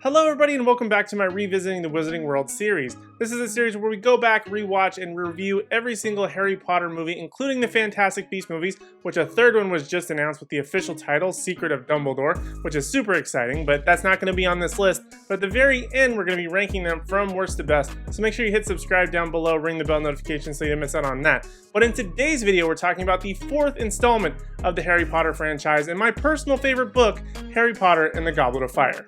Hello everybody and welcome back to my Revisiting the Wizarding World series. This is a series where we go back, rewatch, and review every single Harry Potter movie, including the Fantastic Beasts movies, which a third one was just announced with the official title, Secret of Dumbledore, which is super exciting, but that's not going to be on this list. But at the very end, we're going to be ranking them from worst to best, so make sure you hit subscribe down below, ring the bell notification so you don't miss out on that. But in today's video, we're talking about the fourth installment of the Harry Potter franchise and my personal favorite book, Harry Potter and the Goblet of Fire.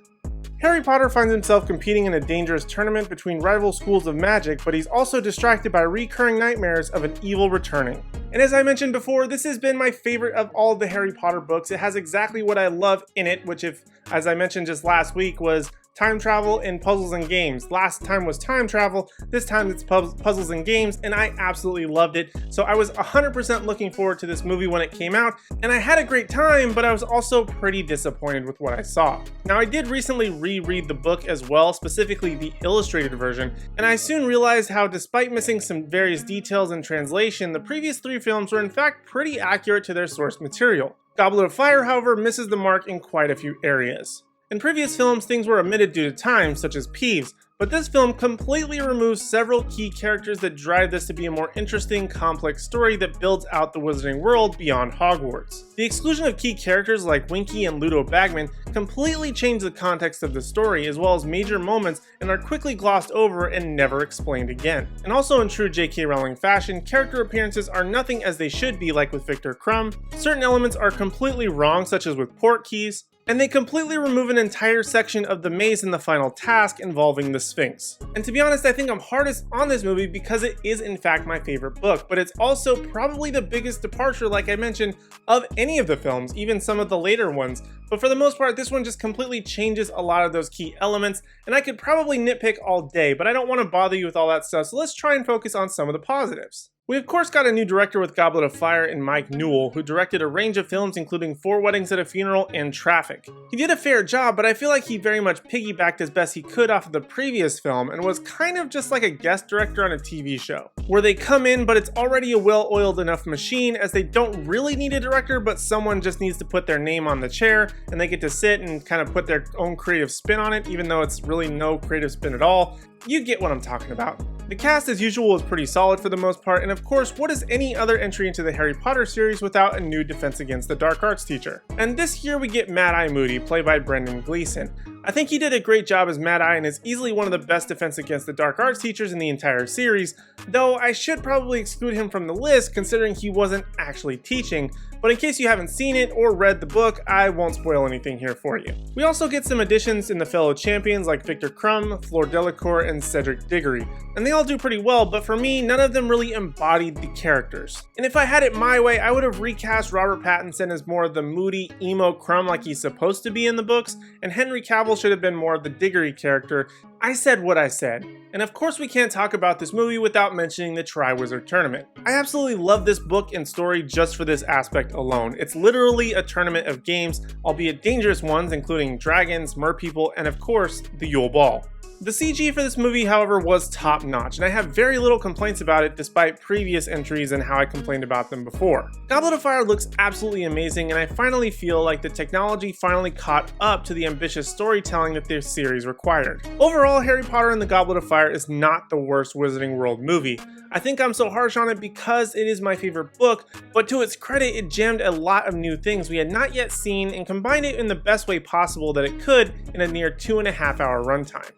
Harry Potter finds himself competing in a dangerous tournament between rival schools of magic, but he's also distracted by recurring nightmares of an evil returning. And as I mentioned before, this has been my favorite of all the Harry Potter books. It has exactly what I love in it, which as I mentioned just last week, was time travel and puzzles and games. Last time was time travel, this time it's puzzles and games, and I absolutely loved it. So I was 100% looking forward to this movie when it came out, and I had a great time, but I was also pretty disappointed with what I saw. Now I did recently reread the book as well, specifically the illustrated version, and I soon realized how despite missing some various details in translation, the previous three films were in fact pretty accurate to their source material. Goblet of Fire, however, misses the mark in quite a few areas. In previous films, things were omitted due to time, such as Peeves, but this film completely removes several key characters that drive this to be a more interesting, complex story that builds out the Wizarding World beyond Hogwarts. The exclusion of key characters like Winky and Ludo Bagman completely change the context of the story, as well as major moments, and are quickly glossed over and never explained again. And also in true J.K. Rowling fashion, character appearances are nothing as they should be, like with Victor Crumb. Certain elements are completely wrong, such as with Portkeys, and they completely remove an entire section of the maze in the final task involving the Sphinx. And to be honest, I think I'm hardest on this movie because it is in fact my favorite book, but it's also probably the biggest departure, like I mentioned, of any of the films, even some of the later ones. But for the most part, this one just completely changes a lot of those key elements, and I could probably nitpick all day, but I don't want to bother you with all that stuff, so let's try and focus on some of the positives. We of course got a new director with Goblet of Fire in Mike Newell, who directed a range of films including 4 Weddings at a Funeral and Traffic. He did a fair job, but I feel like he very much piggybacked as best he could off of the previous film and was kind of just like a guest director on a TV show, where they come in but it's already a well-oiled enough machine as they don't really need a director, but someone just needs to put their name on the chair and they get to sit and kind of put their own creative spin on it, even though it's really no creative spin at all. You get what I'm talking about. The cast as usual was pretty solid for the most part, and of course, what is any other entry into the Harry Potter series without a new Defense Against the Dark Arts teacher? And this year we get Mad-Eye Moody, played by Brendan Gleeson. I think he did a great job as Mad-Eye and is easily one of the best Defense Against the Dark Arts teachers in the entire series, though I should probably exclude him from the list considering he wasn't actually teaching, but in case you haven't seen it or read the book, I won't spoil anything here for you. We also get some additions in the fellow champions like Victor Crumb, Fleur Delacour, and Cedric Diggory, and they all do pretty well, but for me, none of them really embodied the characters. And if I had it my way, I would have recast Robert Pattinson as more of the moody, emo Crumb like he's supposed to be in the books, and Henry Cavill should have been more of the Diggory character. I said what I said. And of course we can't talk about this movie without mentioning the Triwizard Tournament. I absolutely love this book and story just for this aspect alone. It's literally a tournament of games, albeit dangerous ones, including dragons, merpeople, and of course, the Yule Ball. The CG for this movie, however, was top notch, and I have very little complaints about it despite previous entries and how I complained about them before. Goblet of Fire looks absolutely amazing, and I finally feel like the technology finally caught up to the ambitious storytelling that this series required. Overall, Harry Potter and the Goblet of Fire is not the worst Wizarding World movie. I think I'm so harsh on it because it is my favorite book, but to its credit, it jammed a lot of new things we had not yet seen and combined it in the best way possible that it could in a near 2.5-hour runtime.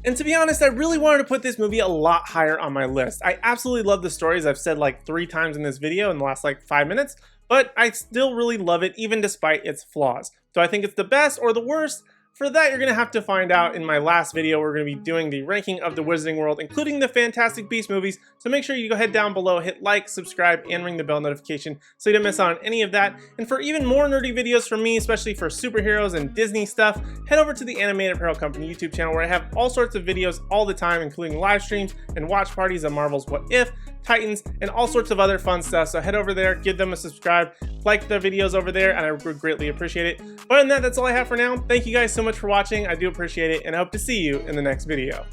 And to be honest, I really wanted to put this movie a lot higher on my list. I absolutely love the stories. I've said like 3 times in this video in the last like 5 minutes, but I still really love it even despite its flaws. Do I think it's the best or the worst? For that, you're going to have to find out in my last video. We're going to be doing the ranking of the Wizarding World, including the Fantastic Beasts movies, so make sure you go ahead down below, hit like, subscribe, and ring the bell notification so you don't miss out on any of that. And for even more nerdy videos from me, especially for superheroes and Disney stuff, head over to the Animated Apparel Company YouTube channel where I have all sorts of videos all the time, including live streams and watch parties of Marvel's What If, Titans, and all sorts of other fun stuff. So head over there, give them a subscribe, like the videos over there, and I would greatly appreciate it. But other than that, that's all I have for now. Thank you guys so much for watching. I do appreciate it, and I hope to see you in the next video.